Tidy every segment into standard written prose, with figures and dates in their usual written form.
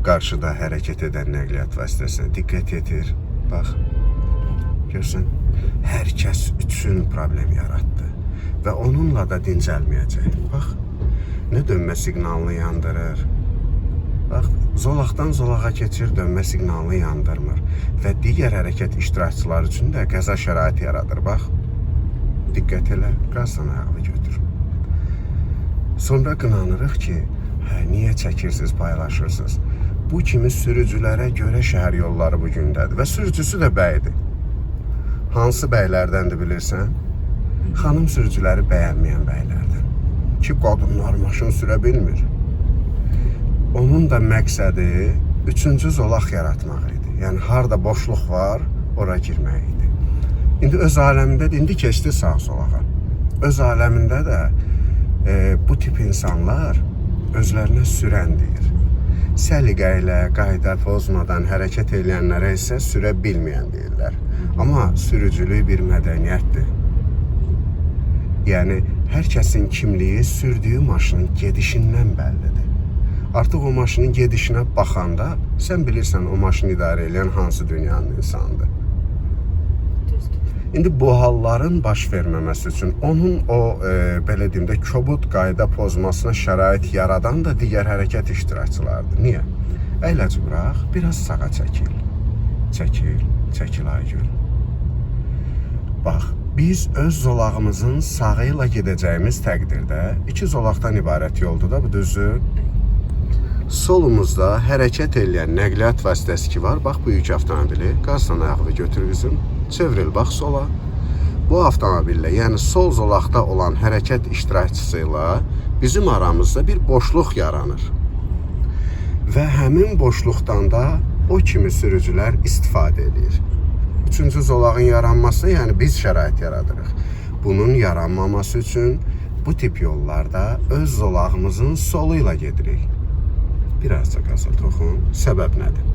Qarşıda hərəkət edən nəqliyyat vasitəsinə diqqət yetir. Bax, görsən, hər kəs üçün problem yaratdı və onunla da dincəlməyəcək. Bax, nə dönmə siqnalını yandırır. Bax, zolaqdan zolağa keçir, dönmə siqnalını yandırmır və digər hərəkət iştirakçıları üçün də qəza şəraiti yaradır. Bax, diqqət elə, qazdan ayağını götür. Sonra qınanırıq ki, niyə çəkirsiniz, paylaşırsınız? Bu kimi sürücülərə görə şəhər yolları bu gündədir və sürücüsü də bəydir. Hansı bəylərdəndir bilirsən? Xanım sürücüləri bəyənməyən bəylərdən. Ki, qadınlar maşın sürə bilmir. Onun da məqsədi üçüncü zolaq yaratmaq idi. Yəni, harada boşluq var, ora girmək idi. İndi öz aləmində, indi keçdi sağ zolağa. Öz aləmində də bu tip insanlar özlərinə sürən deyir. Səliqə ilə, qayda pozmadan hərəkət edənlərə isə sürə bilməyən deyirlər. Amma sürücülük bir mədəniyyətdir. Yəni, hər kəsin kimliyi sürdüyü maşının gedişindən bəllidir. Artıq o maşının gedişinə baxanda sən bilirsən o maşını idarə edən hansı dünyanın insanıdır. İndi bu halların baş verməməsi üçün onun o, belə deyim də, kobud qayda pozmasına şərait yaradan da digər hərəkət iştirakçılardır. Niyə? Əyləci bıraq, biraz sağa çəkil. Çəkil, çəkil Aygül. Bax, biz öz zolağımızın sağı ilə gedəcəyimiz təqdirdə iki zolaqdan ibarət yoldur da, bu düzdür. Solumuzda hərəkət edən nəqliyyat vasitəsi ki var, bax bu yük avtomobili, qazdan ayağını götür bizim. Çevril, bax sola. Bu avtomobillə, yəni sol zolaqda olan hərəkət iştirakçısı ilə bizim aramızda bir boşluq yaranır. Və həmin boşluqdan da o kimi sürücülər istifadə edir. Üçüncü zolağın yaranması, yəni biz şərait yaradırıq. Bunun yaranmaması üçün bu tip yollarda öz zolağımızın solu ilə gedirik. Birazca qaza toxun. Səbəb nədir?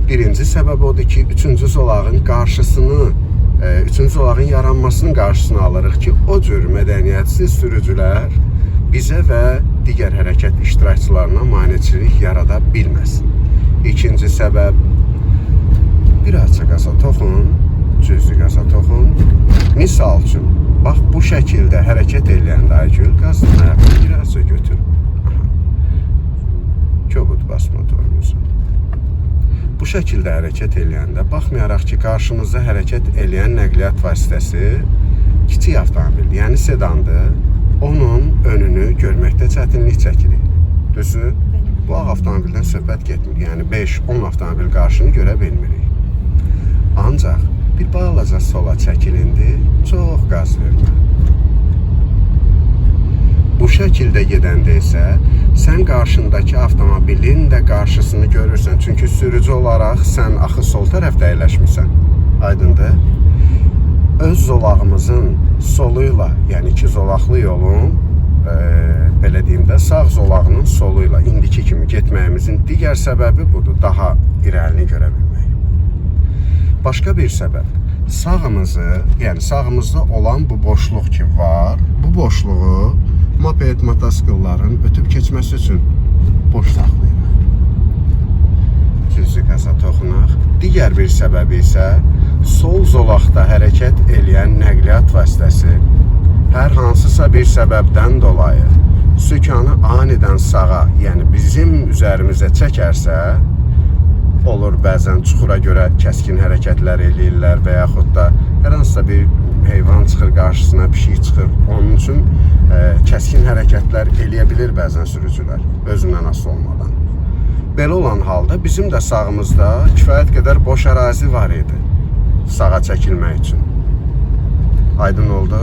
Birinci səbəb odur ki, üçüncü zolağın qarşısını, üçüncü zolağın yaranmasının qarşısını alırıq ki, o cür mədəniyyətsiz sürücülər bizə və digər hərəkət iştirakçılarına maneçilik yarada bilməsin. İkinci səbəb, birazca qaza toxun, cüzdü qaza toxun. Misal üçün, bax bu şəkildə hərəkət eləyəndə Aygül, qazdan ayağını birazca götür. Kobud bas motorumuzu. Bu şəkildə hərəkət eləyəndə, baxmayaraq ki, qarşımızda hərəkət eləyən nəqliyyat vasitəsi kiçik avtomobildir, yəni sedandır, onun önünü görməkdə çətinlik çəkirik. Düzdür? Bu ağ avtomobildən söhbət getmir, yəni 5-10 avtomobil qarşını görə bilmirik. Ancaq bir balaca sola çəkilindi, çox qaz vermə. Bu şəkildə gedəndə isə sən qarşındakı avtomobilin də qarşısını görürsən. Çünki sürücü olaraq sən axı sol tərəfdə əyləşmirsən. Aydındır? Öz zolağımızın soluyla, yəni iki zolaqlı yolun, belə deyim də, sağ zolağının soluyla indiki kimi getməyimizin digər səbəbi budur, daha irəlini görə bilmək. Başqa bir səbəb, sağımızı, yəni sağımızda olan bu boşluq ki var, bu boşluğu moped, motosikletlərin ötüb keçməsi üçün boş saxlayırıq. Cüzdü qaza toxunaq. Digər bir səbəbi isə sol zolaqda hərəkət eləyən nəqliyyat vasitəsi hər hansısa bir səbəbdən dolayı sükanı anidən sağa, yəni bizim üzərimizə çəkərsə, olur bəzən çuxura görə kəskin hərəkətlər eləyirlər və yaxud da hər hansısa bir heyvan çıxır qarşısına, pişik çıxır. Onun üçün kəskin hərəkətlər eləyə bilir bəzən sürücülər, özündən asılı olmadan. Belə olan halda bizim də sağımızda kifayət qədər boş ərazi var idi sağa çəkilmək üçün. Aydın oldu?